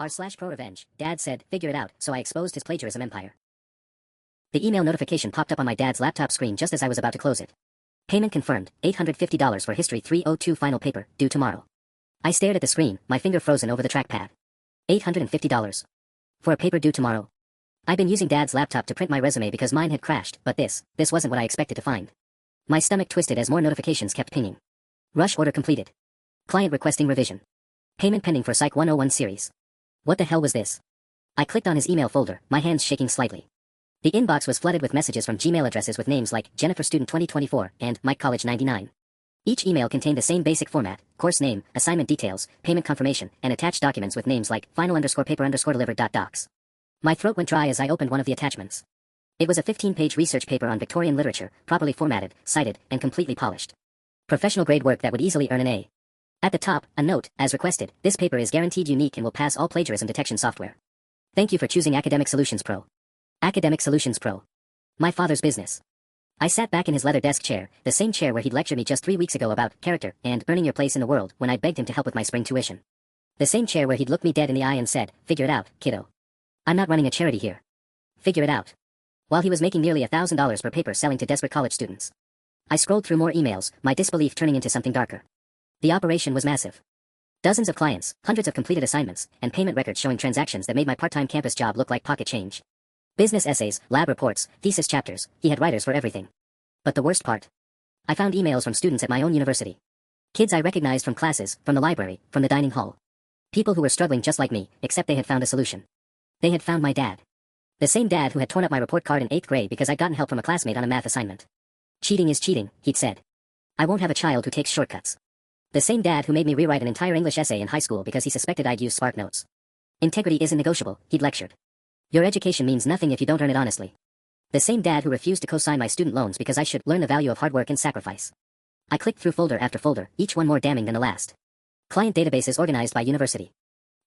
r/ProRevenge, Dad said, figure it out, so I exposed his plagiarism empire. The email notification popped up on my dad's laptop screen just as I was about to close it. Payment confirmed, $850 for History 302 final paper, due tomorrow. I stared at the screen, my finger frozen over the trackpad. $850. For a paper due tomorrow. I'd been using Dad's laptop to print my resume because mine had crashed, but this wasn't what I expected to find. My stomach twisted as more notifications kept pinging. Rush order completed. Client requesting revision. Payment pending for Psych 101 series. What the hell was this? I clicked on his email folder, my hands shaking slightly. The inbox was flooded with messages from Gmail addresses with names like Jennifer Student 2024 and Mike College 99. Each email contained the same basic format: course name, assignment details, payment confirmation, and attached documents with names like final_paper_delivered.docs. My throat went dry as I opened one of the attachments. It was a 15-page research paper on Victorian literature, properly formatted, cited, and completely polished. Professional grade work that would easily earn an A. At the top, a note: as requested, this paper is guaranteed unique and will pass all plagiarism detection software. Thank you for choosing Academic Solutions Pro. Academic Solutions Pro. My father's business. I sat back in his leather desk chair, the same chair where he'd lectured me just 3 weeks ago about character and earning your place in the world when I begged him to help with my spring tuition. The same chair where he'd looked me dead in the eye and said, figure it out, kiddo. I'm not running a charity here. Figure it out. While he was making nearly $1,000 per paper selling to desperate college students. I scrolled through more emails, my disbelief turning into something darker. The operation was massive. Dozens of clients, hundreds of completed assignments, and payment records showing transactions that made my part-time campus job look like pocket change. Business essays, lab reports, thesis chapters, he had writers for everything. But the worst part? I found emails from students at my own university. Kids I recognized from classes, from the library, from the dining hall. People who were struggling just like me, except they had found a solution. They had found my dad. The same dad who had torn up my report card in 8th grade because I'd gotten help from a classmate on a math assignment. Cheating is cheating, he'd said. I won't have a child who takes shortcuts. The same dad who made me rewrite an entire English essay in high school because he suspected I'd use Spark Notes. Integrity isn't negotiable, he'd lectured. Your education means nothing if you don't earn it honestly. The same dad who refused to co-sign my student loans because I should learn the value of hard work and sacrifice. I clicked through folder after folder, each one more damning than the last. Client databases organized by university.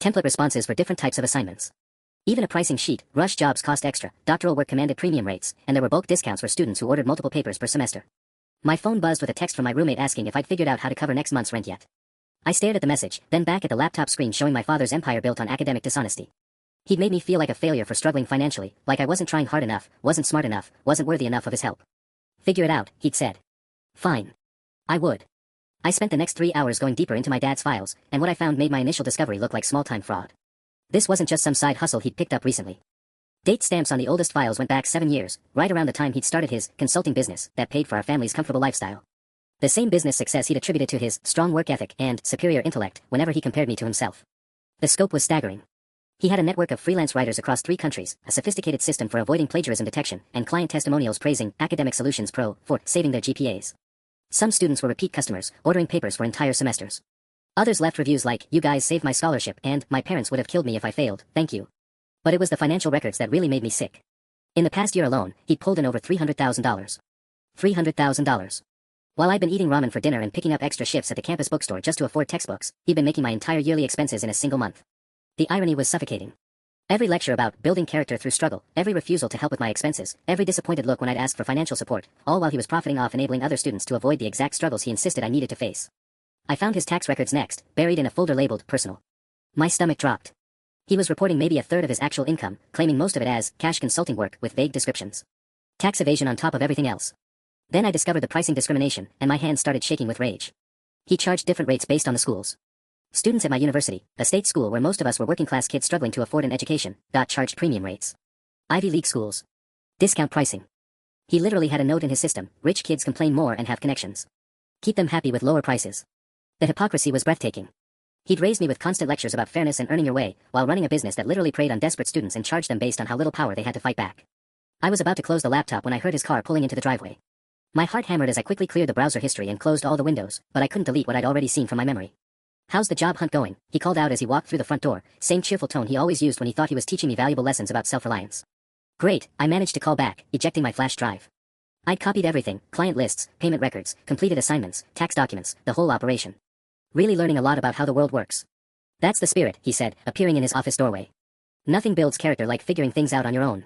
Template responses for different types of assignments. Even a pricing sheet: rush jobs cost extra, doctoral work commanded premium rates, and there were bulk discounts for students who ordered multiple papers per semester. My phone buzzed with a text from my roommate asking if I'd figured out how to cover next month's rent yet. I stared at the message, then back at the laptop screen showing my father's empire built on academic dishonesty. He'd made me feel like a failure for struggling financially, like I wasn't trying hard enough, wasn't smart enough, wasn't worthy enough of his help. Figure it out, he'd said. Fine. I would. I spent the next 3 hours going deeper into my dad's files, and what I found made my initial discovery look like small-time fraud. This wasn't just some side hustle he'd picked up recently. Date stamps on the oldest files went back 7 years, right around the time he'd started his consulting business that paid for our family's comfortable lifestyle. The same business success he'd attributed to his strong work ethic and superior intellect whenever he compared me to himself. The scope was staggering. He had a network of freelance writers across 3 countries, a sophisticated system for avoiding plagiarism detection, and client testimonials praising Academic Solutions Pro for saving their GPAs. Some students were repeat customers, ordering papers for entire semesters. Others left reviews like, you guys saved my scholarship, and my parents would have killed me if I failed, thank you. But it was the financial records that really made me sick. In the past year alone, he'd pulled in over $300,000. $300,000. While I'd been eating ramen for dinner and picking up extra shifts at the campus bookstore just to afford textbooks, he'd been making my entire yearly expenses in a single month. The irony was suffocating. Every lecture about building character through struggle, every refusal to help with my expenses, every disappointed look when I'd asked for financial support, all while he was profiting off enabling other students to avoid the exact struggles he insisted I needed to face. I found his tax records next, buried in a folder labeled personal. My stomach dropped. He was reporting maybe a third of his actual income, claiming most of it as cash consulting work with vague descriptions. Tax evasion on top of everything else. Then I discovered the pricing discrimination, and my hands started shaking with rage. He charged different rates based on the schools. Students at my university, a state school where most of us were working-class kids struggling to afford an education, got charged premium rates. Ivy League schools. Discount pricing. He literally had a note in his system: rich kids complain more and have connections. Keep them happy with lower prices. The hypocrisy was breathtaking. He'd raised me with constant lectures about fairness and earning your way, while running a business that literally preyed on desperate students and charged them based on how little power they had to fight back. I was about to close the laptop when I heard his car pulling into the driveway. My heart hammered as I quickly cleared the browser history and closed all the windows, but I couldn't delete what I'd already seen from my memory. How's the job hunt going? He called out as he walked through the front door, same cheerful tone he always used when he thought he was teaching me valuable lessons about self-reliance. Great, I managed to call back, ejecting my flash drive. I'd copied everything: client lists, payment records, completed assignments, tax documents, the whole operation. Really learning a lot about how the world works. That's the spirit, he said, appearing in his office doorway. Nothing builds character like figuring things out on your own.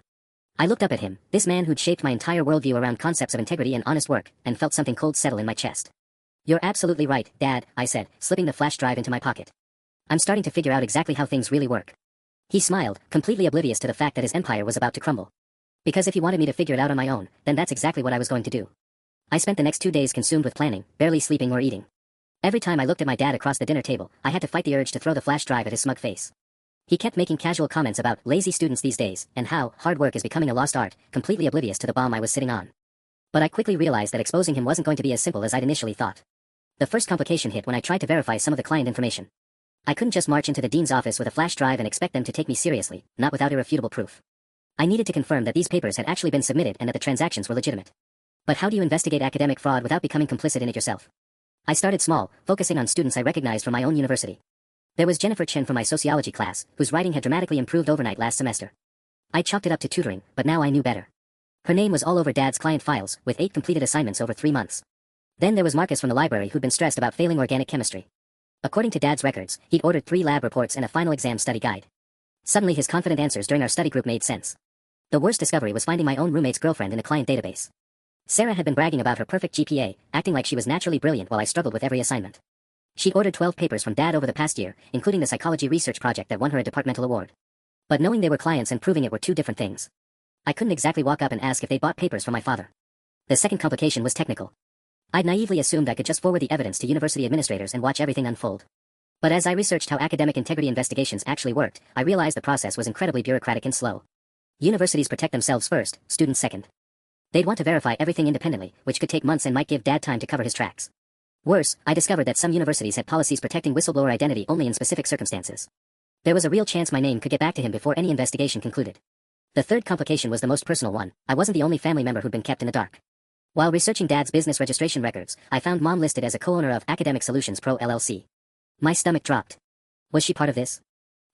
I looked up at him, this man who'd shaped my entire worldview around concepts of integrity and honest work, and felt something cold settle in my chest. You're absolutely right, Dad, I said, slipping the flash drive into my pocket. I'm starting to figure out exactly how things really work. He smiled, completely oblivious to the fact that his empire was about to crumble. Because if he wanted me to figure it out on my own, then that's exactly what I was going to do. I spent the next 2 days consumed with planning, barely sleeping or eating. Every time I looked at my dad across the dinner table, I had to fight the urge to throw the flash drive at his smug face. He kept making casual comments about lazy students these days, and how hard work is becoming a lost art, completely oblivious to the bomb I was sitting on. But I quickly realized that exposing him wasn't going to be as simple as I'd initially thought. The first complication hit when I tried to verify some of the client information. I couldn't just march into the dean's office with a flash drive and expect them to take me seriously, not without irrefutable proof. I needed to confirm that these papers had actually been submitted and that the transactions were legitimate. But how do you investigate academic fraud without becoming complicit in it yourself? I started small, focusing on students I recognized from my own university. There was Jennifer Chen from my sociology class, whose writing had dramatically improved overnight last semester. I chalked it up to tutoring, but now I knew better. Her name was all over Dad's client files, with 8 completed assignments over 3 months. Then there was Marcus from the library who'd been stressed about failing organic chemistry. According to Dad's records, he'd ordered 3 lab reports and a final exam study guide. Suddenly his confident answers during our study group made sense. The worst discovery was finding my own roommate's girlfriend in the client database. Sarah had been bragging about her perfect GPA, acting like she was naturally brilliant while I struggled with every assignment. She'd ordered 12 papers from Dad over the past year, including the psychology research project that won her a departmental award. But knowing they were clients and proving it were 2 different things. I couldn't exactly walk up and ask if they bought papers from my father. The second complication was technical. I'd naively assumed I could just forward the evidence to university administrators and watch everything unfold. But as I researched how academic integrity investigations actually worked, I realized the process was incredibly bureaucratic and slow. Universities protect themselves first, students second. They'd want to verify everything independently, which could take months and might give Dad time to cover his tracks. Worse, I discovered that some universities had policies protecting whistleblower identity only in specific circumstances. There was a real chance my name could get back to him before any investigation concluded. The third complication was the most personal one. I wasn't the only family member who'd been kept in the dark. While researching Dad's business registration records, I found Mom listed as a co-owner of Academic Solutions Pro LLC. My stomach dropped. Was she part of this?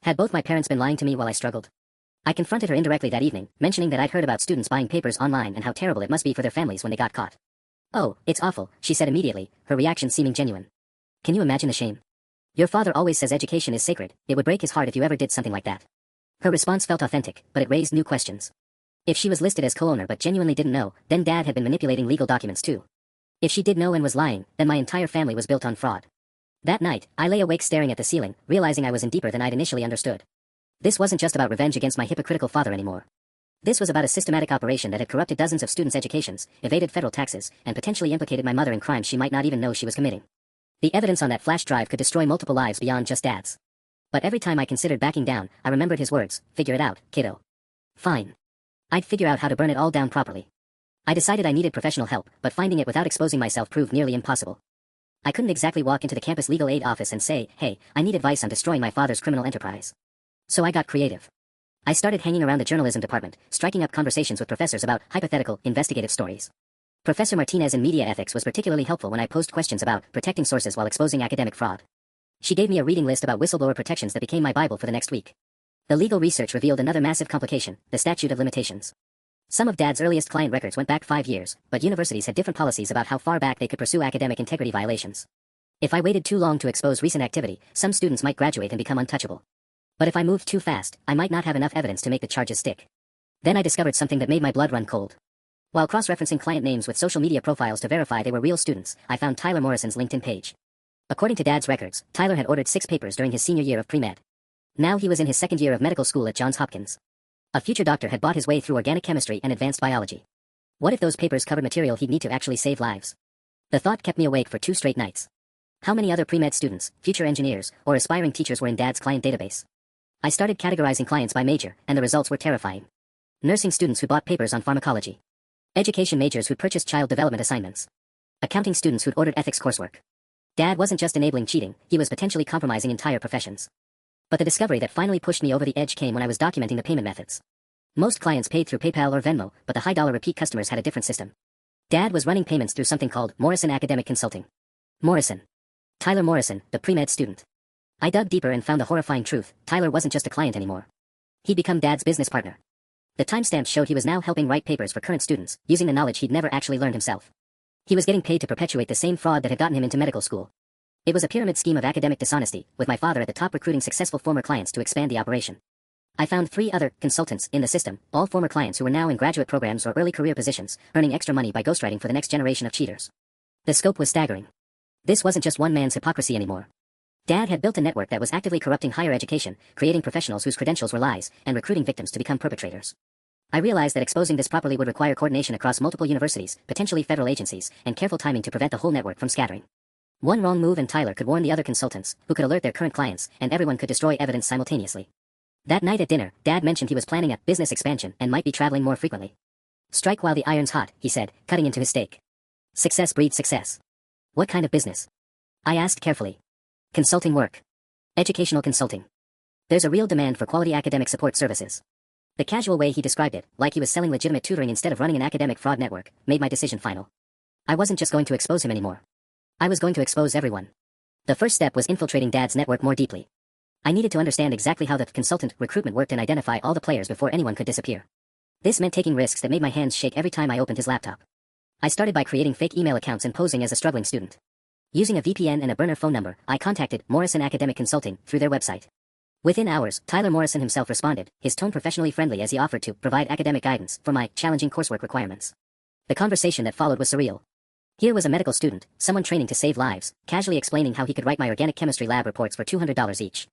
Had both my parents been lying to me while I struggled? I confronted her indirectly that evening, mentioning that I'd heard about students buying papers online and how terrible it must be for their families when they got caught. "Oh, it's awful," she said immediately, her reaction seeming genuine. "Can you imagine the shame? Your father always says education is sacred. It would break his heart if you ever did something like that." Her response felt authentic, but it raised new questions. If she was listed as co-owner but genuinely didn't know, then Dad had been manipulating legal documents too. If she did know and was lying, then my entire family was built on fraud. That night, I lay awake staring at the ceiling, realizing I was in deeper than I'd initially understood. This wasn't just about revenge against my hypocritical father anymore. This was about a systematic operation that had corrupted dozens of students' educations, evaded federal taxes, and potentially implicated my mother in crimes she might not even know she was committing. The evidence on that flash drive could destroy multiple lives beyond just Dad's. But every time I considered backing down, I remembered his words, "Figure it out, kiddo." Fine. I'd figure out how to burn it all down properly. I decided I needed professional help, but finding it without exposing myself proved nearly impossible. I couldn't exactly walk into the campus legal aid office and say, "Hey, I need advice on destroying my father's criminal enterprise." So I got creative. I started hanging around the journalism department, striking up conversations with professors about hypothetical, investigative stories. Professor Martinez in media ethics was particularly helpful when I posed questions about protecting sources while exposing academic fraud. She gave me a reading list about whistleblower protections that became my Bible for the next week. The legal research revealed another massive complication, the statute of limitations. Some of Dad's earliest client records went back 5 years, but universities had different policies about how far back they could pursue academic integrity violations. If I waited too long to expose recent activity, some students might graduate and become untouchable. But if I moved too fast, I might not have enough evidence to make the charges stick. Then I discovered something that made my blood run cold. While cross-referencing client names with social media profiles to verify they were real students, I found Tyler Morrison's LinkedIn page. According to Dad's records, Tyler had ordered 6 papers during his senior year of pre-med. Now he was in his 2nd year of medical school at Johns Hopkins. A future doctor had bought his way through organic chemistry and advanced biology. What if those papers covered material he'd need to actually save lives? The thought kept me awake for 2 straight nights. How many other pre-med students, future engineers, or aspiring teachers were in Dad's client database? I started categorizing clients by major, and the results were terrifying. Nursing students who bought papers on pharmacology. Education majors who purchased child development assignments. Accounting students who'd ordered ethics coursework. Dad wasn't just enabling cheating, he was potentially compromising entire professions. But the discovery that finally pushed me over the edge came when I was documenting the payment methods. Most clients paid through PayPal or Venmo, but the high-dollar repeat customers had a different system. Dad was running payments through something called Morrison Academic Consulting. Morrison. Tyler Morrison, the pre-med student. I dug deeper and found the horrifying truth. Tyler wasn't just a client anymore. He'd become Dad's business partner. The timestamps showed he was now helping write papers for current students, using the knowledge he'd never actually learned himself. He was getting paid to perpetuate the same fraud that had gotten him into medical school. It was a pyramid scheme of academic dishonesty, with my father at the top recruiting successful former clients to expand the operation. I found 3 other consultants in the system, all former clients who were now in graduate programs or early career positions, earning extra money by ghostwriting for the next generation of cheaters. The scope was staggering. This wasn't just one man's hypocrisy anymore. Dad had built a network that was actively corrupting higher education, creating professionals whose credentials were lies, and recruiting victims to become perpetrators. I realized that exposing this properly would require coordination across multiple universities, potentially federal agencies, and careful timing to prevent the whole network from scattering. One wrong move and Tyler could warn the other consultants, who could alert their current clients, and everyone could destroy evidence simultaneously. That night at dinner, Dad mentioned he was planning a business expansion and might be traveling more frequently. Strike while the iron's hot, he said, cutting into his steak. Success breeds success. What kind of business? I asked carefully. Consulting work. Educational consulting. There's a real demand for quality academic support services. The casual way he described it, like he was selling legitimate tutoring instead of running an academic fraud network, made my decision final. I wasn't just going to expose him anymore. I was going to expose everyone. The first step was infiltrating Dad's network more deeply. I needed to understand exactly how the consultant recruitment worked and identify all the players before anyone could disappear. This meant taking risks that made my hands shake every time I opened his laptop. I started by creating fake email accounts and posing as a struggling student. Using a VPN and a burner phone number, I contacted Morrison Academic Consulting through their website. Within hours, Tyler Morrison himself responded, his tone professionally friendly as he offered to provide academic guidance for my challenging coursework requirements. The conversation that followed was surreal. Here was a medical student, someone training to save lives, casually explaining how he could write my organic chemistry lab reports for $200 each.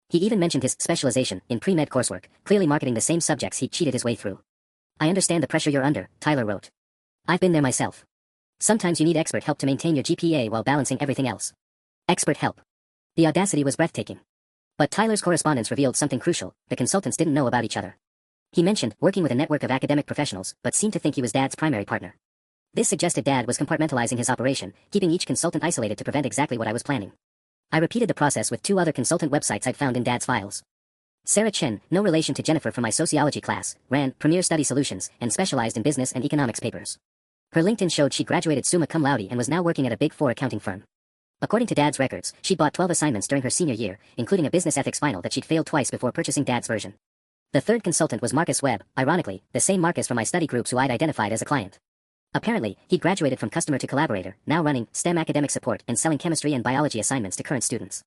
He even mentioned his specialization in pre-med coursework, clearly marketing the same subjects he'd cheated his way through. I understand the pressure you're under, Tyler wrote. I've been there myself. Sometimes you need expert help to maintain your GPA while balancing everything else. Expert help. The audacity was breathtaking. But Tyler's correspondence revealed something crucial: the consultants didn't know about each other. He mentioned working with a network of academic professionals, but seemed to think he was Dad's primary partner. This suggested Dad was compartmentalizing his operation, keeping each consultant isolated to prevent exactly what I was planning. I repeated the process with 2 other consultant websites I'd found in Dad's files. Sarah Chen, no relation to Jennifer from my sociology class, ran Premier Study Solutions and specialized in business and economics papers. Her LinkedIn showed she graduated summa cum laude and was now working at a Big 4 accounting firm. According to Dad's records, she'd bought 12 assignments during her senior year, including a business ethics final that she'd failed twice before purchasing Dad's version. The third consultant was Marcus Webb, ironically, the same Marcus from my study groups who I'd identified as a client. Apparently, he'd graduated from customer to collaborator, now running STEM academic support and selling chemistry and biology assignments to current students.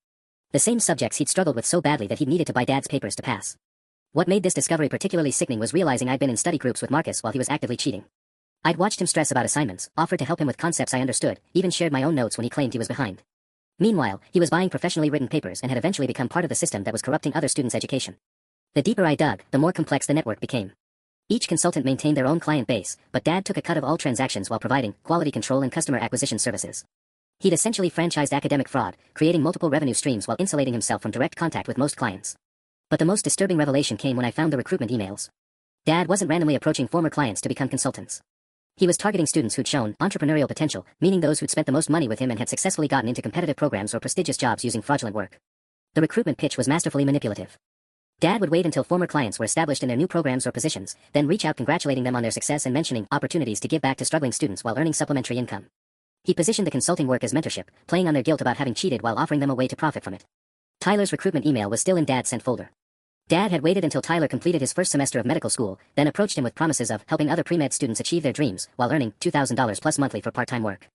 The same subjects he'd struggled with so badly that he'd needed to buy Dad's papers to pass. What made this discovery particularly sickening was realizing I'd been in study groups with Marcus while he was actively cheating. I'd watched him stress about assignments, offered to help him with concepts I understood, even shared my own notes when he claimed he was behind. Meanwhile, he was buying professionally written papers and had eventually become part of the system that was corrupting other students' education. The deeper I dug, the more complex the network became. Each consultant maintained their own client base, but Dad took a cut of all transactions while providing quality control and customer acquisition services. He'd essentially franchised academic fraud, creating multiple revenue streams while insulating himself from direct contact with most clients. But the most disturbing revelation came when I found the recruitment emails. Dad wasn't randomly approaching former clients to become consultants. He was targeting students who'd shown entrepreneurial potential, meaning those who'd spent the most money with him and had successfully gotten into competitive programs or prestigious jobs using fraudulent work. The recruitment pitch was masterfully manipulative. Dad would wait until former clients were established in their new programs or positions, then reach out congratulating them on their success and mentioning opportunities to give back to struggling students while earning supplementary income. He positioned the consulting work as mentorship, playing on their guilt about having cheated while offering them a way to profit from it. Tyler's recruitment email was still in Dad's sent folder. Dad had waited until Tyler completed his first semester of medical school, then approached him with promises of helping other pre-med students achieve their dreams while earning $2,000 plus monthly for part-time work.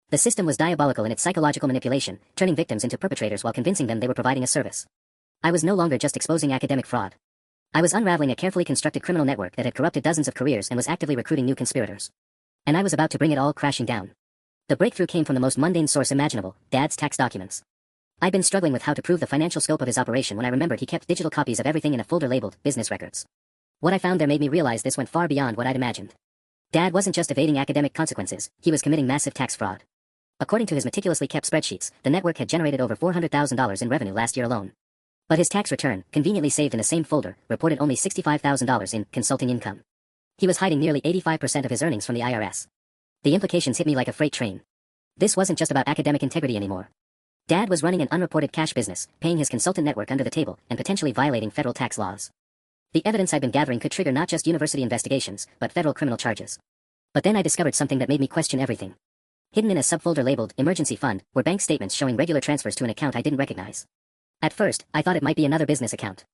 The system was diabolical in its psychological manipulation, turning victims into perpetrators while convincing them they were providing a service. I was no longer just exposing academic fraud. I was unraveling a carefully constructed criminal network that had corrupted dozens of careers and was actively recruiting new conspirators. And I was about to bring it all crashing down. The breakthrough came from the most mundane source imaginable: Dad's tax documents. I'd been struggling with how to prove the financial scope of his operation when I remembered he kept digital copies of everything in a folder labeled business records. What I found there made me realize this went far beyond what I'd imagined. Dad wasn't just evading academic consequences, he was committing massive tax fraud. According to his meticulously kept spreadsheets, the network had generated over $400,000 in revenue last year alone. But his tax return, conveniently saved in the same folder, reported only $65,000 in consulting income. He was hiding nearly 85% of his earnings from the IRS. The implications hit me like a freight train. This wasn't just about academic integrity anymore. Dad was running an unreported cash business, paying his consultant network under the table, and potentially violating federal tax laws. The evidence I'd been gathering could trigger not just university investigations, but federal criminal charges. But then I discovered something that made me question everything. Hidden in a subfolder labeled Emergency Fund were bank statements showing regular transfers to an account I didn't recognize. At first, I thought it might be another business account.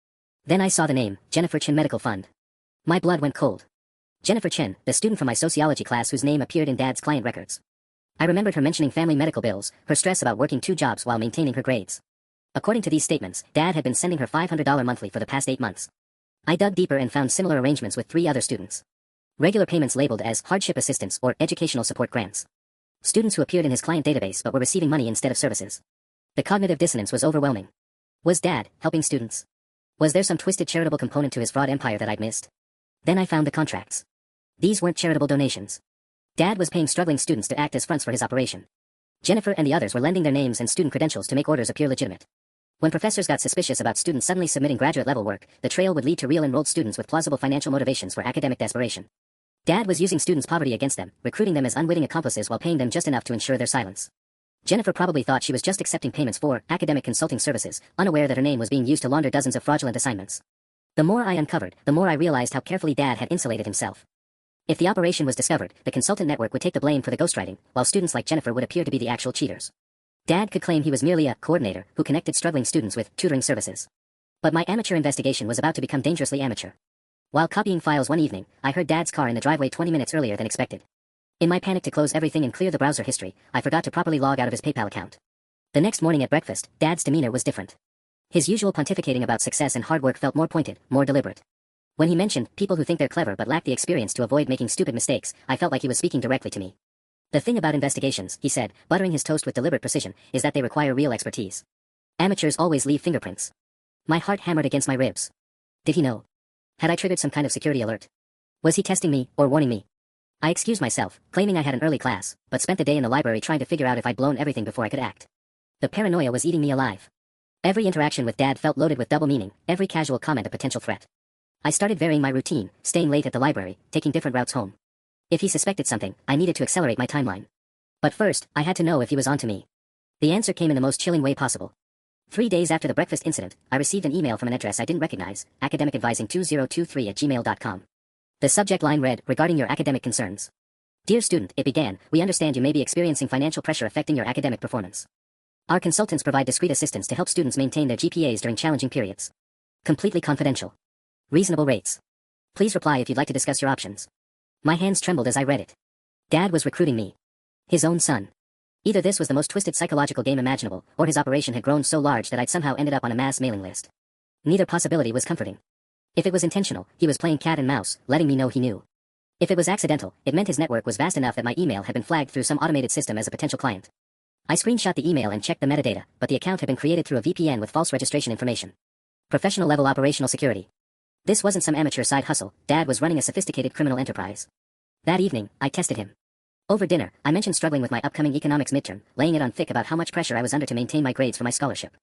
Then I saw the name, Jennifer Chen Medical Fund. My blood went cold. Jennifer Chen, the student from my sociology class whose name appeared in Dad's client records. I remembered her mentioning family medical bills, her stress about working 2 jobs while maintaining her grades. According to these statements, Dad had been sending her $500 monthly for the past 8 months. I dug deeper and found similar arrangements with 3 other students. Regular payments labeled as hardship assistance or educational support grants. Students who appeared in his client database but were receiving money instead of services. The cognitive dissonance was overwhelming. Was Dad helping students? Was there some twisted charitable component to his fraud empire that I'd missed? Then I found the contracts. These weren't charitable donations. Dad was paying struggling students to act as fronts for his operation. Jennifer and the others were lending their names and student credentials to make orders appear legitimate. When professors got suspicious about students suddenly submitting graduate-level work, the trail would lead to real enrolled students with plausible financial motivations for academic desperation. Dad was using students' poverty against them, recruiting them as unwitting accomplices while paying them just enough to ensure their silence. Jennifer probably thought she was just accepting payments for academic consulting services, unaware that her name was being used to launder dozens of fraudulent assignments. The more I uncovered, the more I realized how carefully Dad had insulated himself. If the operation was discovered, the consultant network would take the blame for the ghostwriting, while students like Jennifer would appear to be the actual cheaters. Dad could claim he was merely a coordinator who connected struggling students with tutoring services. But my amateur investigation was about to become dangerously amateur. While copying files one evening, I heard Dad's car in the driveway 20 minutes earlier than expected. In my panic to close everything and clear the browser history, I forgot to properly log out of his PayPal account. The next morning at breakfast, Dad's demeanor was different. His usual pontificating about success and hard work felt more pointed, more deliberate. When he mentioned people who think they're clever but lack the experience to avoid making stupid mistakes, I felt like he was speaking directly to me. The thing about investigations, he said, buttering his toast with deliberate precision, is that they require real expertise. Amateurs always leave fingerprints. My heart hammered against my ribs. Did he know? Had I triggered some kind of security alert? Was he testing me, or warning me? I excused myself, claiming I had an early class, but spent the day in the library trying to figure out if I'd blown everything before I could act. The paranoia was eating me alive. Every interaction with Dad felt loaded with double meaning, every casual comment a potential threat. I started varying my routine, staying late at the library, taking different routes home. If he suspected something, I needed to accelerate my timeline. But first, I had to know if he was onto me. The answer came in the most chilling way possible. 3 days after the breakfast incident, I received an email from an address I didn't recognize, academicadvising2023@gmail.com. The subject line read, regarding your academic concerns. Dear student, it began, we understand you may be experiencing financial pressure affecting your academic performance. Our consultants provide discreet assistance to help students maintain their GPAs during challenging periods. Completely confidential. Reasonable rates. Please reply if you'd like to discuss your options. My hands trembled as I read it. Dad was recruiting me. His own son. Either this was the most twisted psychological game imaginable, or his operation had grown so large that I'd somehow ended up on a mass mailing list. Neither possibility was comforting. If it was intentional, he was playing cat and mouse, letting me know he knew. If it was accidental, it meant his network was vast enough that my email had been flagged through some automated system as a potential client. I screenshot the email and checked the metadata, but the account had been created through a VPN with false registration information. Professional level operational security. This wasn't some amateur side hustle, Dad was running a sophisticated criminal enterprise. That evening, I tested him. Over dinner, I mentioned struggling with my upcoming economics midterm, laying it on thick about how much pressure I was under to maintain my grades for my scholarship.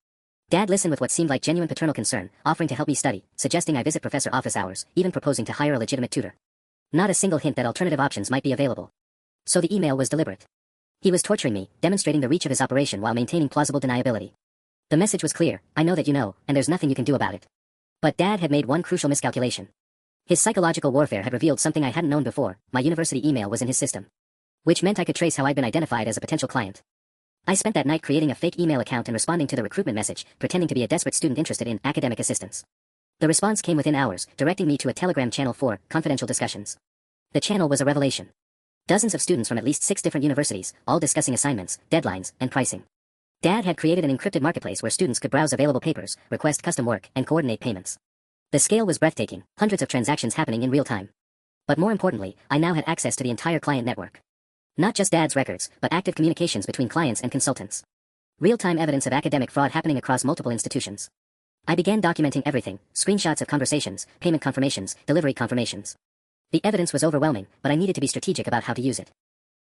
Dad listened with what seemed like genuine paternal concern, offering to help me study, suggesting I visit professor office hours, even proposing to hire a legitimate tutor. Not a single hint that alternative options might be available. So the email was deliberate. He was torturing me, demonstrating the reach of his operation while maintaining plausible deniability. The message was clear, I know that you know, and there's nothing you can do about it. But Dad had made one crucial miscalculation. His psychological warfare had revealed something I hadn't known before, my university email was in his system. Which meant I could trace how I'd been identified as a potential client. I spent that night creating a fake email account and responding to the recruitment message, pretending to be a desperate student interested in academic assistance. The response came within hours, directing me to a Telegram channel for confidential discussions. The channel was a revelation. Dozens of students from at least 6 different universities, all discussing assignments, deadlines, and pricing. Dad had created an encrypted marketplace where students could browse available papers, request custom work, and coordinate payments. The scale was breathtaking, hundreds of transactions happening in real time. But more importantly, I now had access to the entire client network. Not just Dad's records, but active communications between clients and consultants. Real-time evidence of academic fraud happening across multiple institutions. I began documenting everything, screenshots of conversations, payment confirmations, delivery confirmations. The evidence was overwhelming, but I needed to be strategic about how to use it.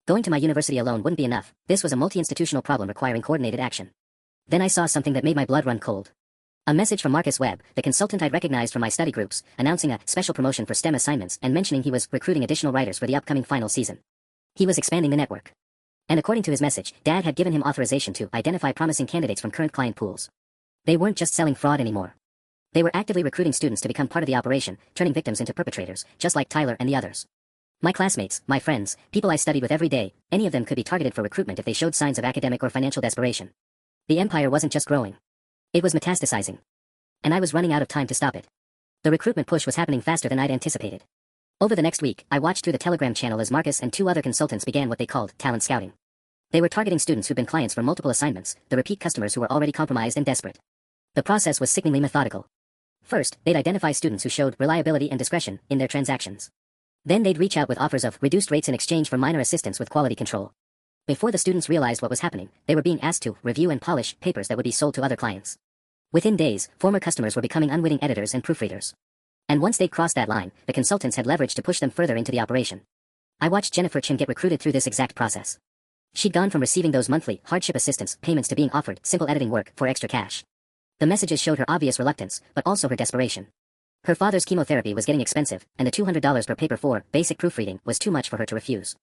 Going to my university alone wouldn't be enough, this was a multi-institutional problem requiring coordinated action. Then I saw something that made my blood run cold. A message from Marcus Webb, the consultant I'd recognized from my study groups, announcing a special promotion for STEM assignments and mentioning he was recruiting additional writers for the upcoming final season. He was expanding the network. And according to his message, Dad had given him authorization to identify promising candidates from current client pools. They weren't just selling fraud anymore. They were actively recruiting students to become part of the operation, turning victims into perpetrators, just like Tyler and the others. My classmates, my friends, people I studied with every day, any of them could be targeted for recruitment if they showed signs of academic or financial desperation. The empire wasn't just growing. It was metastasizing. And I was running out of time to stop it. The recruitment push was happening faster than I'd anticipated. Over the next week, I watched through the Telegram channel as Marcus and 2 other consultants began what they called talent scouting. They were targeting students who'd been clients for multiple assignments, the repeat customers who were already compromised and desperate. The process was sickeningly methodical. First, they'd identify students who showed reliability and discretion in their transactions. Then they'd reach out with offers of reduced rates in exchange for minor assistance with quality control. Before the students realized what was happening, they were being asked to review and polish papers that would be sold to other clients. Within days, former customers were becoming unwitting editors and proofreaders. And once they'd crossed that line, the consultants had leverage to push them further into the operation. I watched Jennifer Chin get recruited through this exact process. She'd gone from receiving those monthly hardship assistance payments to being offered simple editing work for extra cash. The messages showed her obvious reluctance, but also her desperation. Her father's chemotherapy was getting expensive, and the $200 per paper for basic proofreading was too much for her to refuse.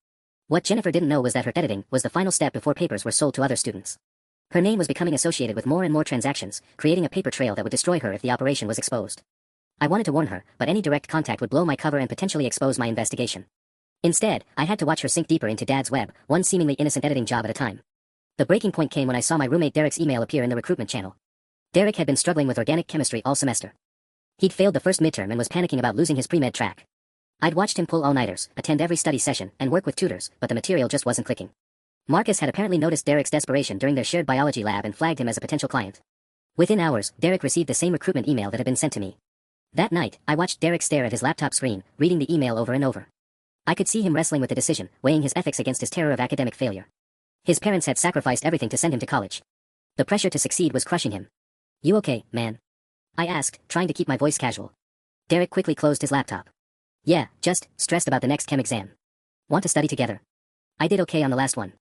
What Jennifer didn't know was that her editing was the final step before papers were sold to other students. Her name was becoming associated with more and more transactions, creating a paper trail that would destroy her if the operation was exposed. I wanted to warn her, but any direct contact would blow my cover and potentially expose my investigation. Instead, I had to watch her sink deeper into Dad's web, one seemingly innocent editing job at a time. The breaking point came when I saw my roommate Derek's email appear in the recruitment channel. Derek had been struggling with organic chemistry all semester. He'd failed the first midterm and was panicking about losing his pre-med track. I'd watched him pull all-nighters, attend every study session, and work with tutors, but the material just wasn't clicking. Marcus had apparently noticed Derek's desperation during their shared biology lab and flagged him as a potential client. Within hours, Derek received the same recruitment email that had been sent to me. That night, I watched Derek stare at his laptop screen, reading the email over and over. I could see him wrestling with the decision, weighing his ethics against his terror of academic failure. His parents had sacrificed everything to send him to college. The pressure to succeed was crushing him. "You okay, man?" I asked, trying to keep my voice casual. Derek quickly closed his laptop. "Yeah, just stressed about the next chem exam. Want to study together?" "I did okay on the last one."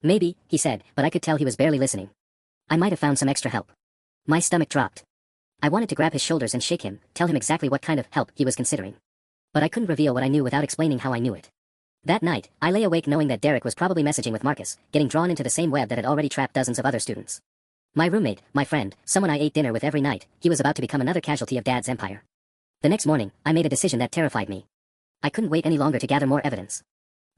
"Maybe," he said, but I could tell he was barely listening. I might have found some extra help. My stomach dropped. I wanted to grab his shoulders and shake him, tell him exactly what kind of help he was considering. But I couldn't reveal what I knew without explaining how I knew it. That night, I lay awake knowing that Derek was probably messaging with Marcus, getting drawn into the same web that had already trapped dozens of other students. My roommate, my friend, someone I ate dinner with every night, he was about to become another casualty of Dad's empire. The next morning, I made a decision that terrified me. I couldn't wait any longer to gather more evidence.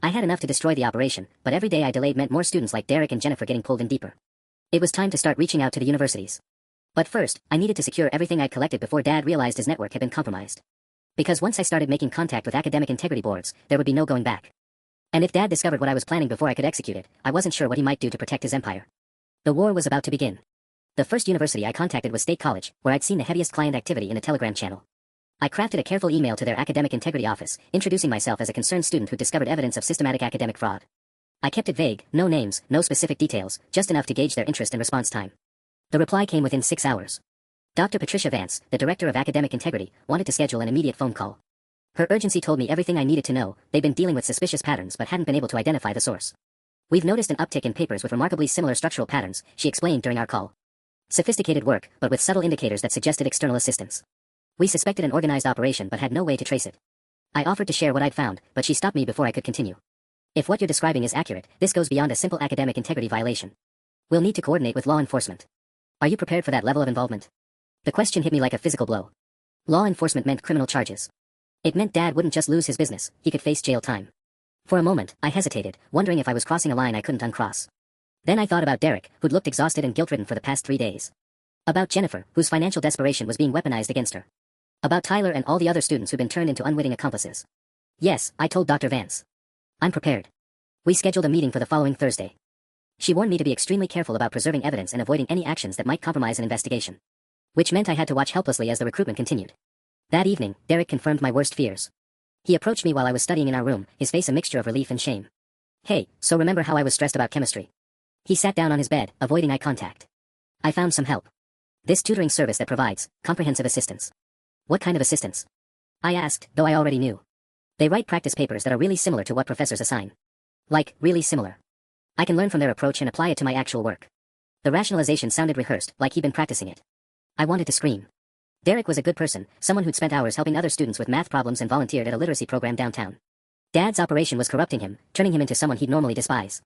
I had enough to destroy the operation, but every day I delayed meant more students like Derek and Jennifer getting pulled in deeper. It was time to start reaching out to the universities. But first, I needed to secure everything I'd collected before Dad realized his network had been compromised. Because once I started making contact with academic integrity boards, there would be no going back. And if Dad discovered what I was planning before I could execute it, I wasn't sure what he might do to protect his empire. The war was about to begin. The first university I contacted was State College, where I'd seen the heaviest client activity in a Telegram channel. I crafted a careful email to their academic integrity office, introducing myself as a concerned student who discovered evidence of systematic academic fraud. I kept it vague, no names, no specific details, just enough to gauge their interest and response time. The reply came within 6 hours. Dr. Patricia Vance, the director of academic integrity, wanted to schedule an immediate phone call. Her urgency told me everything I needed to know. They'd been dealing with suspicious patterns but hadn't been able to identify the source. "We've noticed an uptick in papers with remarkably similar structural patterns," she explained during our call. "Sophisticated work, but with subtle indicators that suggested external assistance. We suspected an organized operation but had no way to trace it." I offered to share what I'd found, but she stopped me before I could continue. "If what you're describing is accurate, this goes beyond a simple academic integrity violation. We'll need to coordinate with law enforcement. Are you prepared for that level of involvement?" The question hit me like a physical blow. Law enforcement meant criminal charges. It meant Dad wouldn't just lose his business, he could face jail time. For a moment, I hesitated, wondering if I was crossing a line I couldn't uncross. Then I thought about Derek, who'd looked exhausted and guilt-ridden for the past 3 days. About Jennifer, whose financial desperation was being weaponized against her. About Tyler and all the other students who'd been turned into unwitting accomplices. "Yes," I told Dr. Vance. "I'm prepared." We scheduled a meeting for the following Thursday. She warned me to be extremely careful about preserving evidence and avoiding any actions that might compromise an investigation. Which meant I had to watch helplessly as the recruitment continued. That evening, Derek confirmed my worst fears. He approached me while I was studying in our room, his face a mixture of relief and shame. "Hey, so remember how I was stressed about chemistry?" He sat down on his bed, avoiding eye contact. "I found some help. This tutoring service that provides comprehensive assistance." "What kind of assistance?" I asked, though I already knew. "They write practice papers that are really similar to what professors assign. Like, really similar. I can learn from their approach and apply it to my actual work." The rationalization sounded rehearsed, like he'd been practicing it. I wanted to scream. Derek was a good person, someone who'd spent hours helping other students with math problems and volunteered at a literacy program downtown. Dad's operation was corrupting him, turning him into someone he'd normally despise.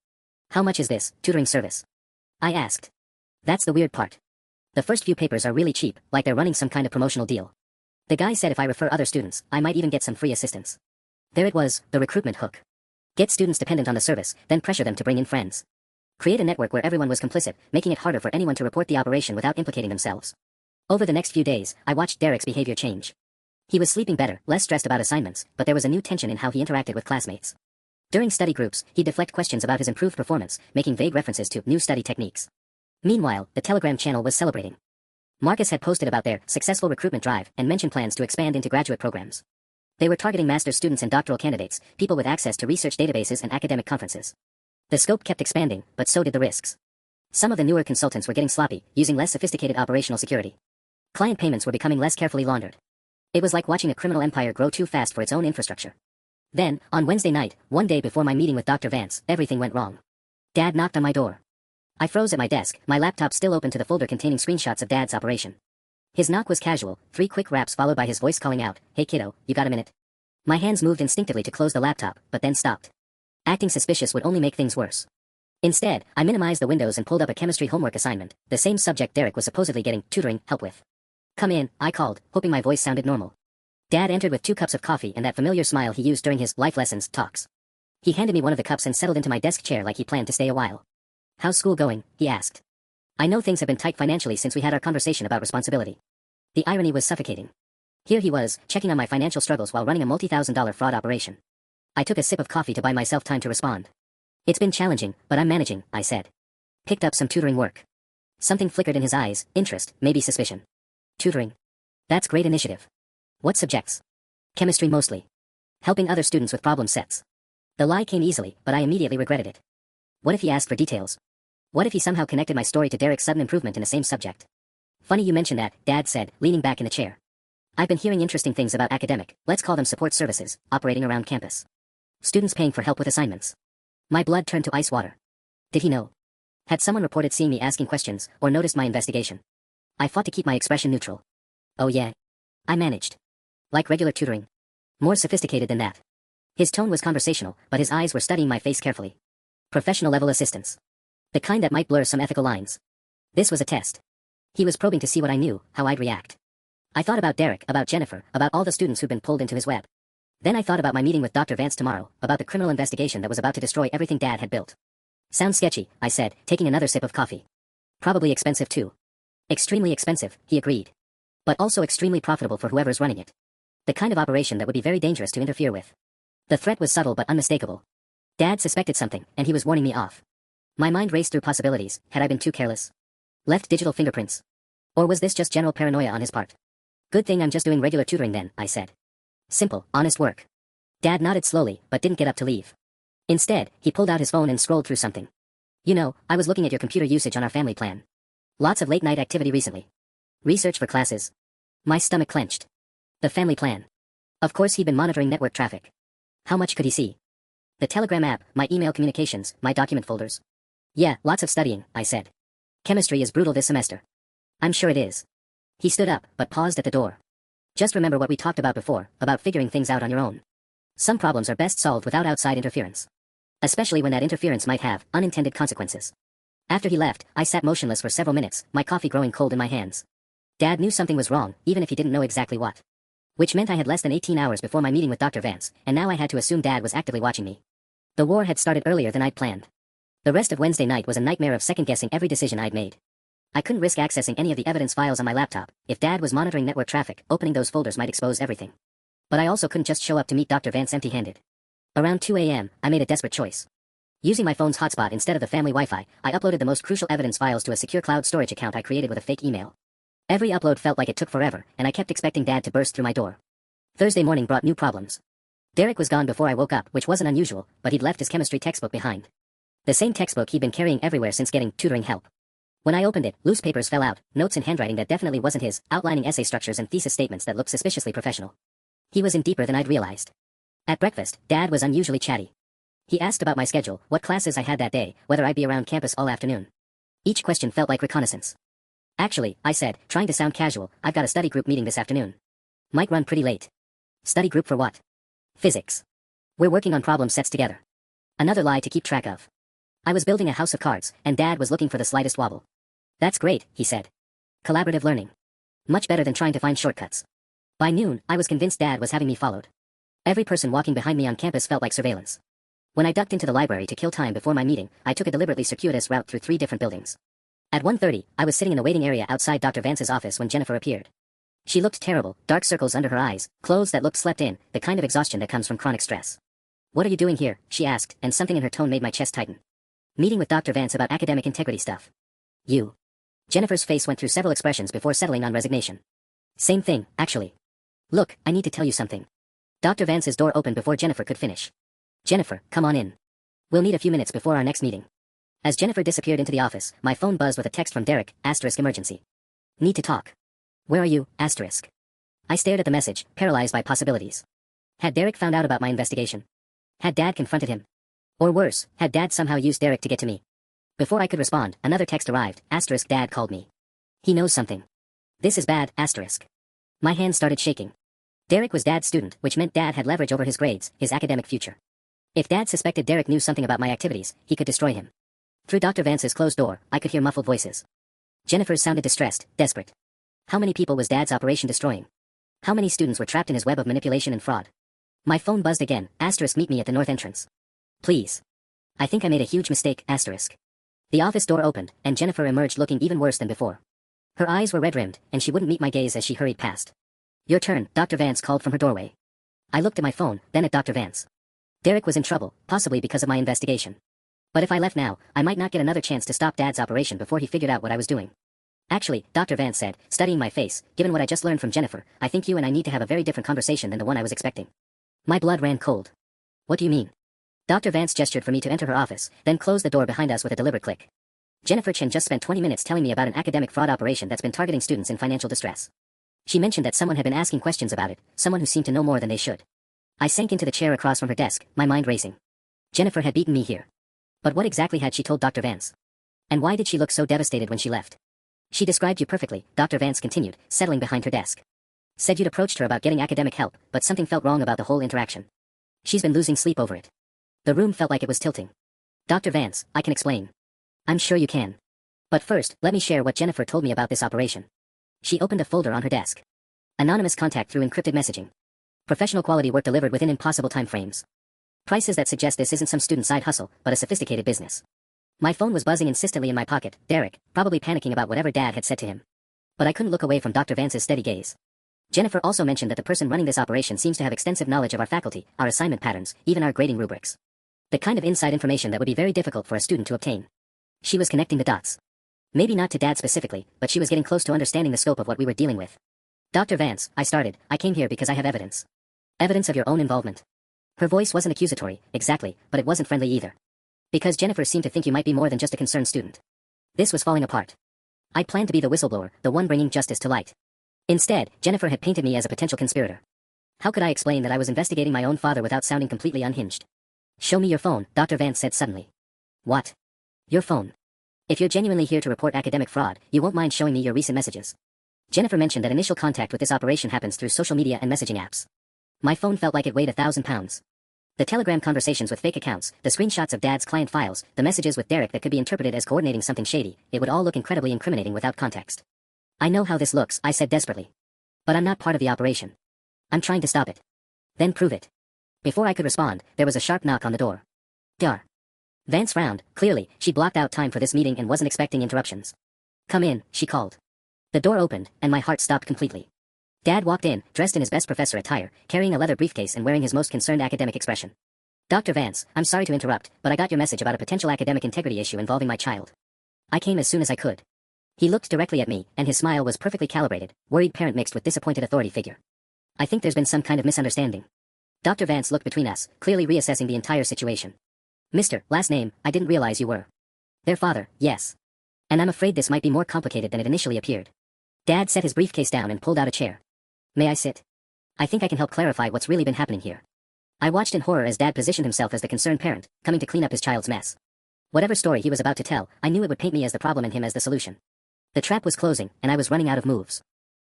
"How much is this tutoring service?" I asked. That's the weird part. The first few papers are really cheap, like they're running some kind of promotional deal. The guy said if I refer other students, I might even get some free assistance. There it was, the recruitment hook. Get students dependent on the service, then pressure them to bring in friends. Create a network where everyone was complicit, making it harder for anyone to report the operation without implicating themselves. Over the next few days, I watched Derek's behavior change. He was sleeping better, less stressed about assignments, but there was a new tension in how he interacted with classmates. During study groups, he'd deflect questions about his improved performance, making vague references to new study techniques. Meanwhile, the Telegram channel was celebrating. Marcus had posted about their successful recruitment drive and mentioned plans to expand into graduate programs. They were targeting master's students and doctoral candidates, people with access to research databases and academic conferences. The scope kept expanding, but so did the risks. Some of the newer consultants were getting sloppy, using less sophisticated operational security. Client payments were becoming less carefully laundered. It was like watching a criminal empire grow too fast for its own infrastructure. Then, on Wednesday night, one day before my meeting with Dr. Vance, everything went wrong. Dad knocked on my door. I froze at my desk, my laptop still open to the folder containing screenshots of Dad's operation. His knock was casual, 3 quick raps followed by his voice calling out, "Hey kiddo, you got a minute?" My hands moved instinctively to close the laptop, but then stopped. Acting suspicious would only make things worse. Instead, I minimized the windows and pulled up a chemistry homework assignment, the same subject Derek was supposedly getting tutoring help with. "Come in," I called, hoping my voice sounded normal. Dad entered with 2 cups of coffee and that familiar smile he used during his life lessons talks. He handed me one of the cups and settled into my desk chair like he planned to stay a while. "How's school going?" he asked. I know things have been tight financially since we had our conversation about responsibility. The irony was suffocating. Here he was, checking on my financial struggles while running a multi-thousand-dollar fraud operation. I took a sip of coffee to buy myself time to respond. "It's been challenging, but I'm managing," I said. "Picked up some tutoring work." Something flickered in his eyes, interest, maybe suspicion. "Tutoring? That's great initiative. What subjects?" "Chemistry mostly. Helping other students with problem sets." The lie came easily, but I immediately regretted it. What if he asked for details? What if he somehow connected my story to Derek's sudden improvement in the same subject? "Funny you mention that," Dad said, leaning back in the chair. "I've been hearing interesting things about academic, let's call them support services, operating around campus. Students paying for help with assignments." My blood turned to ice water. Did he know? Had someone reported seeing me asking questions, or noticed my investigation? I fought to keep my expression neutral. "Oh yeah. I managed. Like regular tutoring. More sophisticated than that." His tone was conversational, but his eyes were studying my face carefully. Professional level assistance. The kind that might blur some ethical lines. This was a test. He was probing to see what I knew, how I'd react. I thought about Derek, about Jennifer, about all the students who'd been pulled into his web. Then I thought about my meeting with Dr. Vance tomorrow, about the criminal investigation that was about to destroy everything Dad had built. "Sounds sketchy," I said, taking another sip of coffee. "Probably expensive too." "Extremely expensive," he agreed. "But also extremely profitable for whoever's running it. The kind of operation that would be very dangerous to interfere with." The threat was subtle but unmistakable. Dad suspected something, and he was warning me off. My mind raced through possibilities. Had I been too careless? Left digital fingerprints? Or was this just general paranoia on his part? "Good thing I'm just doing regular tutoring then," I said. "Simple, honest work." Dad nodded slowly, but didn't get up to leave. Instead, he pulled out his phone and scrolled through something. "You know, I was looking at your computer usage on our family plan. Lots of late-night activity recently. Research for classes." My stomach clenched. The family plan. Of course he'd been monitoring network traffic. How much could he see? The Telegram app, my email communications, my document folders. "Yeah, lots of studying," I said. "Chemistry is brutal this semester." "I'm sure it is." He stood up, but paused at the door. "Just remember what we talked about before, about figuring things out on your own. Some problems are best solved without outside interference. Especially when that interference might have unintended consequences." After he left, I sat motionless for several minutes, my coffee growing cold in my hands. Dad knew something was wrong, even if he didn't know exactly what. Which meant I had less than 18 hours before my meeting with Dr. Vance, and now I had to assume Dad was actively watching me. The war had started earlier than I'd planned. The rest of Wednesday night was a nightmare of second-guessing every decision I'd made. I couldn't risk accessing any of the evidence files on my laptop. If Dad was monitoring network traffic, opening those folders might expose everything. But I also couldn't just show up to meet Dr. Vance empty-handed. Around 2 a.m., I made a desperate choice. Using my phone's hotspot instead of the family Wi-Fi, I uploaded the most crucial evidence files to a secure cloud storage account I created with a fake email. Every upload felt like it took forever, and I kept expecting Dad to burst through my door. Thursday morning brought new problems. Derek was gone before I woke up, which wasn't unusual, but he'd left his chemistry textbook behind. The same textbook he'd been carrying everywhere since getting tutoring help. When I opened it, loose papers fell out, notes in handwriting that definitely wasn't his, outlining essay structures and thesis statements that looked suspiciously professional. He was in deeper than I'd realized. At breakfast, Dad was unusually chatty. He asked about my schedule, what classes I had that day, whether I'd be around campus all afternoon. Each question felt like reconnaissance. "Actually," I said, trying to sound casual, "I've got a study group meeting this afternoon. Might run pretty late." "Study group for what?" "Physics. We're working on problem sets together." Another lie to keep track of. I was building a house of cards, and Dad was looking for the slightest wobble. "That's great," he said. "Collaborative learning. Much better than trying to find shortcuts." By noon, I was convinced Dad was having me followed. Every person walking behind me on campus felt like surveillance. When I ducked into the library to kill time before my meeting, I took a deliberately circuitous route through 3 different buildings. At 1:30, I was sitting in the waiting area outside Dr. Vance's office when Jennifer appeared. She looked terrible, dark circles under her eyes, clothes that looked slept in, the kind of exhaustion that comes from chronic stress. "What are you doing here?" she asked, and something in her tone made my chest tighten. "Meeting with Dr. Vance about academic integrity stuff." "You?" Jennifer's face went through several expressions before settling on resignation. "Same thing, actually. Look, I need to tell you something." Dr. Vance's door opened before Jennifer could finish. "Jennifer, come on in." We'll need a few minutes before our next meeting. As Jennifer disappeared into the office, my phone buzzed with a text from Derek, *emergency. Need to talk. Where are you, *. I stared at the message, paralyzed by possibilities. Had Derek found out about my investigation? Had Dad confronted him? Or worse, had Dad somehow used Derek to get to me? Before I could respond, another text arrived, *. Dad called me. He knows something. This is bad, *. My hand started shaking. Derek was Dad's student, which meant Dad had leverage over his grades, his academic future. If Dad suspected Derek knew something about my activities, he could destroy him. Through Dr. Vance's closed door, I could hear muffled voices. Jennifer's sounded distressed, desperate. How many people was Dad's operation destroying? How many students were trapped in his web of manipulation and fraud? My phone buzzed again, * meet me at the north entrance. Please. I think I made a huge mistake, *. The office door opened, and Jennifer emerged looking even worse than before. Her eyes were red-rimmed, and she wouldn't meet my gaze as she hurried past. Your turn, Dr. Vance called from her doorway. I looked at my phone, then at Dr. Vance. Derek was in trouble, possibly because of my investigation. But if I left now, I might not get another chance to stop Dad's operation before he figured out what I was doing. Actually, Dr. Vance said, studying my face, given what I just learned from Jennifer, I think you and I need to have a very different conversation than the one I was expecting. My blood ran cold. What do you mean? Dr. Vance gestured for me to enter her office, then closed the door behind us with a deliberate click. Jennifer Chen just spent 20 minutes telling me about an academic fraud operation that's been targeting students in financial distress. She mentioned that someone had been asking questions about it, someone who seemed to know more than they should. I sank into the chair across from her desk, my mind racing. Jennifer had beaten me here. But what exactly had she told Dr. Vance? And why did she look so devastated when she left? She described you perfectly, Dr. Vance continued, settling behind her desk. Said you'd approached her about getting academic help, but something felt wrong about the whole interaction. She's been losing sleep over it. The room felt like it was tilting. Dr. Vance, I can explain. I'm sure you can. But first, let me share what Jennifer told me about this operation. She opened a folder on her desk. Anonymous contact through encrypted messaging. Professional quality work delivered within impossible time frames. Prices that suggest this isn't some student side hustle, but a sophisticated business. My phone was buzzing insistently in my pocket, Derek, probably panicking about whatever Dad had said to him. But I couldn't look away from Dr. Vance's steady gaze. Jennifer also mentioned that the person running this operation seems to have extensive knowledge of our faculty, our assignment patterns, even our grading rubrics. The kind of inside information that would be very difficult for a student to obtain. She was connecting the dots. Maybe not to Dad specifically, but she was getting close to understanding the scope of what we were dealing with. Dr. Vance, I started, I came here because I have evidence. Evidence of your own involvement. Her voice wasn't accusatory, exactly, but it wasn't friendly either. Because Jennifer seemed to think you might be more than just a concerned student. This was falling apart. I planned to be the whistleblower, the one bringing justice to light. Instead, Jennifer had painted me as a potential conspirator. How could I explain that I was investigating my own father without sounding completely unhinged? Show me your phone, Dr. Vance said suddenly. What? Your phone. If you're genuinely here to report academic fraud, you won't mind showing me your recent messages. Jennifer mentioned that initial contact with this operation happens through social media and messaging apps. My phone felt like it weighed 1,000 pounds. The Telegram conversations with fake accounts, the screenshots of Dad's client files, the messages with Derek that could be interpreted as coordinating something shady, it would all look incredibly incriminating without context. I know how this looks, I said desperately. But I'm not part of the operation. I'm trying to stop it. Then prove it. Before I could respond, there was a sharp knock on the door. Dar. Vance frowned. Clearly, she blocked out time for this meeting and wasn't expecting interruptions. Come in, she called. The door opened, and my heart stopped completely. Dad walked in, dressed in his best professor attire, carrying a leather briefcase and wearing his most concerned academic expression. Dr. Vance, I'm sorry to interrupt, but I got your message about a potential academic integrity issue involving my child. I came as soon as I could. He looked directly at me, and his smile was perfectly calibrated, worried parent mixed with disappointed authority figure. I think there's been some kind of misunderstanding. Dr. Vance looked between us, clearly reassessing the entire situation. Mr. Last name, I didn't realize you were. Their father, yes. And I'm afraid this might be more complicated than it initially appeared. Dad set his briefcase down and pulled out a chair. May I sit? I think I can help clarify what's really been happening here. I watched in horror as Dad positioned himself as the concerned parent, coming to clean up his child's mess. Whatever story he was about to tell, I knew it would paint me as the problem and him as the solution. The trap was closing, and I was running out of moves.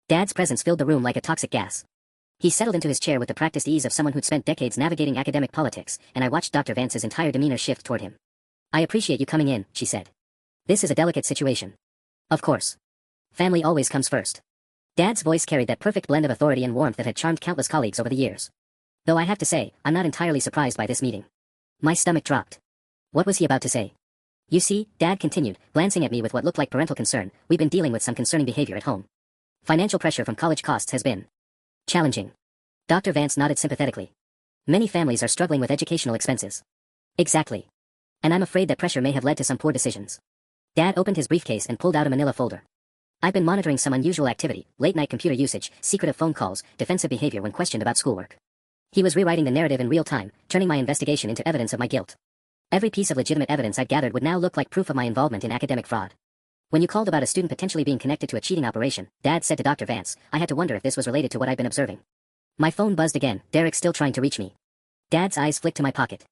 Dad's presence filled the room like a toxic gas. He settled into his chair with the practiced ease of someone who'd spent decades navigating academic politics, and I watched Dr. Vance's entire demeanor shift toward him. I appreciate you coming in, she said. This is a delicate situation. Of course. Family always comes first. Dad's voice carried that perfect blend of authority and warmth that had charmed countless colleagues over the years. Though I have to say, I'm not entirely surprised by this meeting. My stomach dropped. What was he about to say? You see, Dad continued, glancing at me with what looked like parental concern, we've been dealing with some concerning behavior at home. Financial pressure from college costs has been challenging. Dr. Vance nodded sympathetically. Many families are struggling with educational expenses. Exactly. And I'm afraid that pressure may have led to some poor decisions. Dad opened his briefcase and pulled out a manila folder. I've been monitoring some unusual activity, late-night computer usage, secretive phone calls, defensive behavior when questioned about schoolwork. He was rewriting the narrative in real time, turning my investigation into evidence of my guilt. Every piece of legitimate evidence I'd gathered would now look like proof of my involvement in academic fraud. When you called about a student potentially being connected to a cheating operation, Dad said to Dr. Vance, I had to wonder if this was related to what I'd been observing. My phone buzzed again, Derek still trying to reach me. Dad's eyes flicked to my pocket.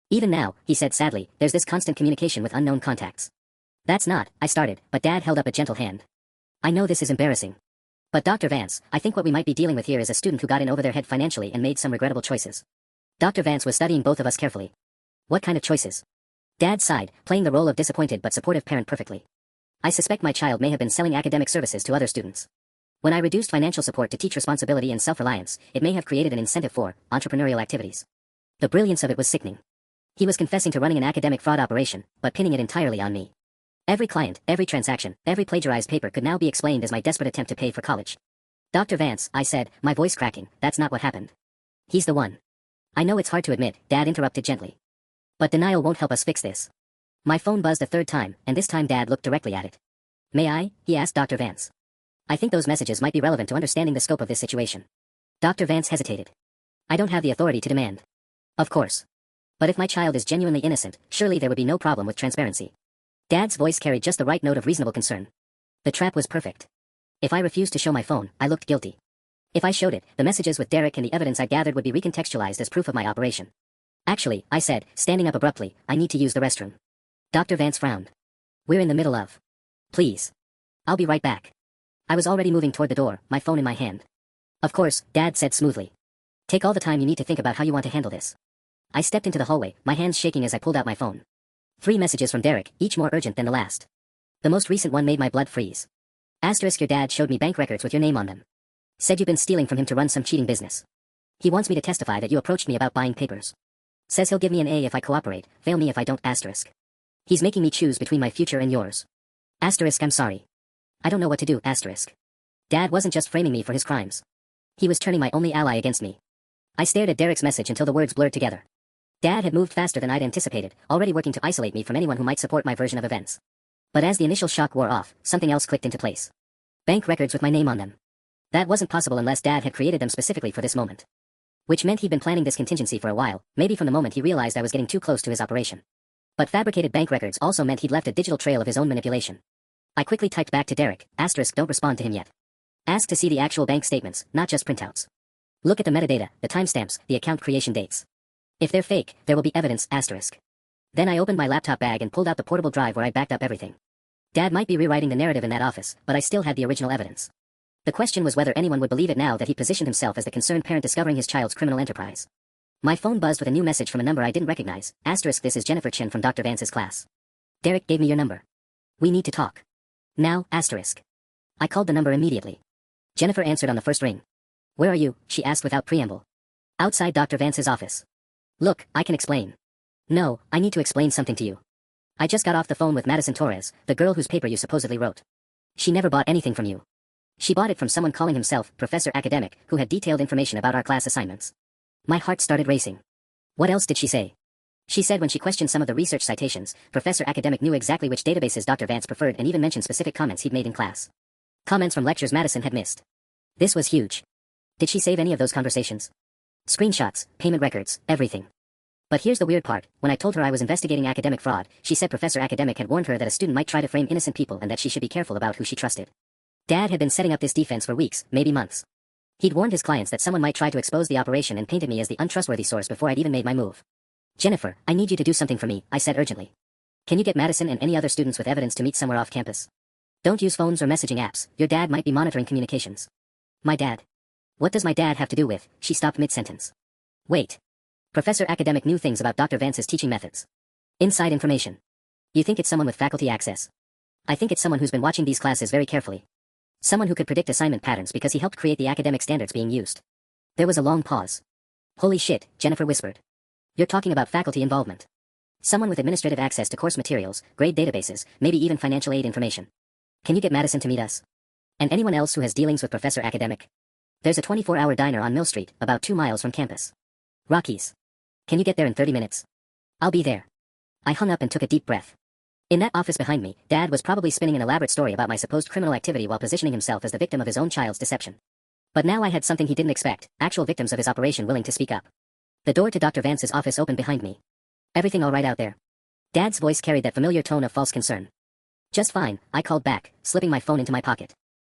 Even now, he said sadly, there's this constant communication with unknown contacts. That's not, I started, but Dad held up a gentle hand. I know this is embarrassing. But Dr. Vance, I think what we might be dealing with here is a student who got in over their head financially and made some regrettable choices. Dr. Vance was studying both of us carefully. What kind of choices? Dad sighed, playing the role of disappointed but supportive parent perfectly. I suspect my child may have been selling academic services to other students. When I reduced financial support to teach responsibility and self-reliance, it may have created an incentive for entrepreneurial activities. The brilliance of it was sickening. He was confessing to running an academic fraud operation, but pinning it entirely on me. Every client, every transaction, every plagiarized paper could now be explained as my desperate attempt to pay for college. Dr. Vance, I said, my voice cracking, that's not what happened. He's the one. I know it's hard to admit, Dad interrupted gently. But denial won't help us fix this. My phone buzzed a third time, and this time Dad looked directly at it. May I? He asked Dr. Vance. I think those messages might be relevant to understanding the scope of this situation. Dr. Vance hesitated. I don't have the authority to demand. Of course. But if my child is genuinely innocent, surely there would be no problem with transparency. Dad's voice carried just the right note of reasonable concern. The trap was perfect. If I refused to show my phone, I looked guilty. If I showed it, the messages with Derek and the evidence I gathered would be recontextualized as proof of my operation. Actually, I said, standing up abruptly, I need to use the restroom. Dr. Vance frowned. We're in the middle of. Please. I'll be right back. I was already moving toward the door, my phone in my hand. Of course, Dad said smoothly. Take all the time you need to think about how you want to handle this. I stepped into the hallway, my hands shaking as I pulled out my phone. 3 messages from Derek, each more urgent than the last. The most recent one made my blood freeze. Asterisk, your dad showed me bank records with your name on them. Said you've been stealing from him to run some cheating business. He wants me to testify that you approached me about buying papers. Says he'll give me an A if I cooperate, fail me if I don't. Asterisk. He's making me choose between my future and yours. Asterisk, I'm sorry. I don't know what to do. Asterisk. Dad wasn't just framing me for his crimes. He was turning my only ally against me. I stared at Derek's message until the words blurred together. Dad had moved faster than I'd anticipated, already working to isolate me from anyone who might support my version of events. But as the initial shock wore off, something else clicked into place. Bank records with my name on them. That wasn't possible unless Dad had created them specifically for this moment. Which meant he'd been planning this contingency for a while, maybe from the moment he realized I was getting too close to his operation. But fabricated bank records also meant he'd left a digital trail of his own manipulation. I quickly typed back to Derek, asterisk, don't respond to him yet. Ask to see the actual bank statements, not just printouts. Look at the metadata, the timestamps, the account creation dates. If they're fake, there will be evidence, asterisk. Then I opened my laptop bag and pulled out the portable drive where I backed up everything. Dad might be rewriting the narrative in that office, but I still had the original evidence. The question was whether anyone would believe it now that he positioned himself as the concerned parent discovering his child's criminal enterprise. My phone buzzed with a new message from a number I didn't recognize, asterisk, this is Jennifer Chin from Dr. Vance's class. Derek gave me your number. We need to talk. Now, asterisk. I called the number immediately. Jennifer answered on the first ring. Where are you? She asked without preamble. Outside Dr. Vance's office. Look, I can explain. No, I need to explain something to you. I just got off the phone with Madison Torres, the girl whose paper you supposedly wrote. She never bought anything from you. She bought it from someone calling himself Professor Academic, who had detailed information about our class assignments. My heart started racing. What else did she say? She said when she questioned some of the research citations, Professor Academic knew exactly which databases Dr. Vance preferred and even mentioned specific comments he'd made in class. Comments from lectures Madison had missed. This was huge. Did she save any of those conversations? Screenshots, payment records, everything. But here's the weird part, when I told her I was investigating academic fraud, she said Professor Academic had warned her that a student might try to frame innocent people and that she should be careful about who she trusted. Dad had been setting up this defense for weeks, maybe months. He'd warned his clients that someone might try to expose the operation and painted me as the untrustworthy source before I'd even made my move. Jennifer, I need you to do something for me, I said urgently. Can you get Madison and any other students with evidence to meet somewhere off campus? Don't use phones or messaging apps, your dad might be monitoring communications. My dad? What does my dad have to do with? She stopped mid-sentence. Wait. Professor Academic knew things about Dr. Vance's teaching methods. Inside information. You think it's someone with faculty access? I think it's someone who's been watching these classes very carefully. Someone who could predict assignment patterns because he helped create the academic standards being used. There was a long pause. Holy shit, Jennifer whispered. You're talking about faculty involvement. Someone with administrative access to course materials, grade databases, maybe even financial aid information. Can you get Madison to meet us? And anyone else who has dealings with Professor Academic? There's a 24-hour diner on Mill Street, about 2 miles from campus. Rockies. Can you get there in 30 minutes? I'll be there. I hung up and took a deep breath. In that office behind me, Dad was probably spinning an elaborate story about my supposed criminal activity while positioning himself as the victim of his own child's deception. But now I had something he didn't expect, actual victims of his operation willing to speak up. The door to Dr. Vance's office opened behind me. Everything all right out there? Dad's voice carried that familiar tone of false concern. Just fine, I called back, slipping my phone into my pocket.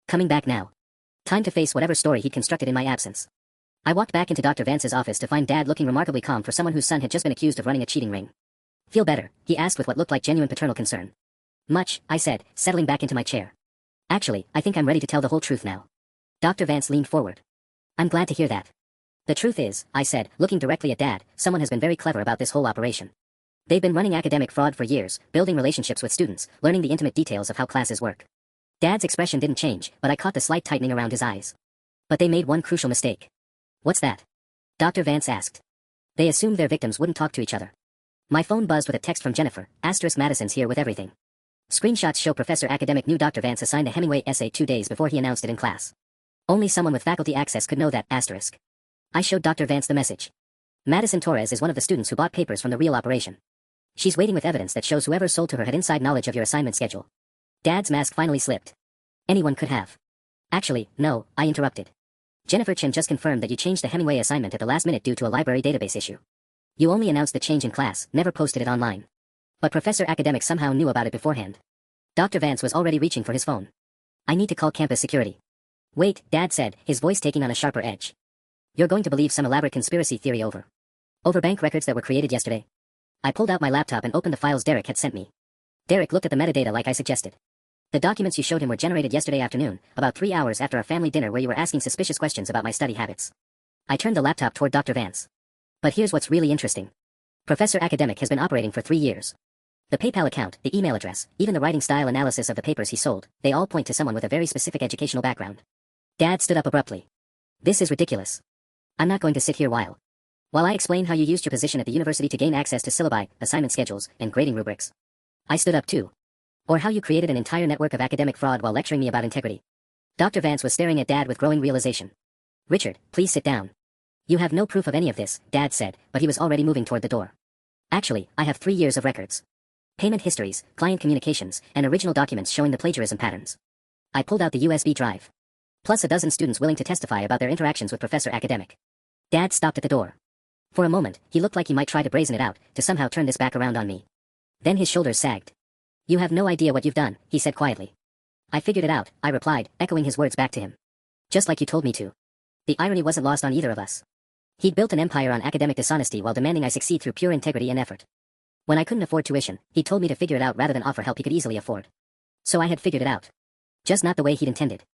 Coming back now. Time to face whatever story he'd constructed in my absence. I walked back into Dr. Vance's office to find Dad looking remarkably calm for someone whose son had just been accused of running a cheating ring. Feel better? He asked with what looked like genuine paternal concern. Much, I said, settling back into my chair. Actually, I think I'm ready to tell the whole truth now. Dr. Vance leaned forward. I'm glad to hear that. The truth is, I said, looking directly at Dad, someone has been very clever about this whole operation. They've been running academic fraud for years, building relationships with students, learning the intimate details of how classes work. Dad's expression didn't change, but I caught the slight tightening around his eyes. But they made one crucial mistake. What's that? Dr. Vance asked. They assumed their victims wouldn't talk to each other. My phone buzzed with a text from Jennifer, *Madison's here with everything. Screenshots show Professor Academic knew Dr. Vance assigned a Hemingway essay 2 days before he announced it in class. Only someone with faculty access could know that, *. I showed Dr. Vance the message. Madison Torres is one of the students who bought papers from the real operation. She's waiting with evidence that shows whoever sold to her had inside knowledge of your assignment schedule. Dad's mask finally slipped. Anyone could have. Actually, no, I interrupted. Jennifer Chen just confirmed that you changed the Hemingway assignment at the last minute due to a library database issue. You only announced the change in class, never posted it online. But Professor Academic somehow knew about it beforehand. Dr. Vance was already reaching for his phone. I need to call campus security. Wait, Dad said, his voice taking on a sharper edge. You're going to believe some elaborate conspiracy theory over bank records that were created yesterday? I pulled out my laptop and opened the files Derek had sent me. Derek looked at the metadata like I suggested. The documents you showed him were generated yesterday afternoon, about 3 hours after our family dinner where you were asking suspicious questions about my study habits. I turned the laptop toward Dr. Vance. But here's what's really interesting. Professor Academic has been operating for 3 years. The PayPal account, the email address, even the writing style analysis of the papers he sold, they all point to someone with a very specific educational background. Dad stood up abruptly. This is ridiculous. I'm not going to sit here while I explain how you used your position at the university to gain access to syllabi, assignment schedules, and grading rubrics. I stood up too. Or how you created an entire network of academic fraud while lecturing me about integrity. Dr. Vance was staring at Dad with growing realization. Richard, please sit down. You have no proof of any of this, Dad said, but he was already moving toward the door. Actually, I have 3 years of records. Payment histories, client communications, and original documents showing the plagiarism patterns. I pulled out the USB drive. Plus a dozen students willing to testify about their interactions with Professor Academic. Dad stopped at the door. For a moment, he looked like he might try to brazen it out, to somehow turn this back around on me. Then his shoulders sagged. You have no idea what you've done, he said quietly. I figured it out, I replied, echoing his words back to him. Just like you told me to. The irony wasn't lost on either of us. He'd built an empire on academic dishonesty while demanding I succeed through pure integrity and effort. When I couldn't afford tuition, he told me to figure it out rather than offer help he could easily afford. So I had figured it out. Just not the way he'd intended.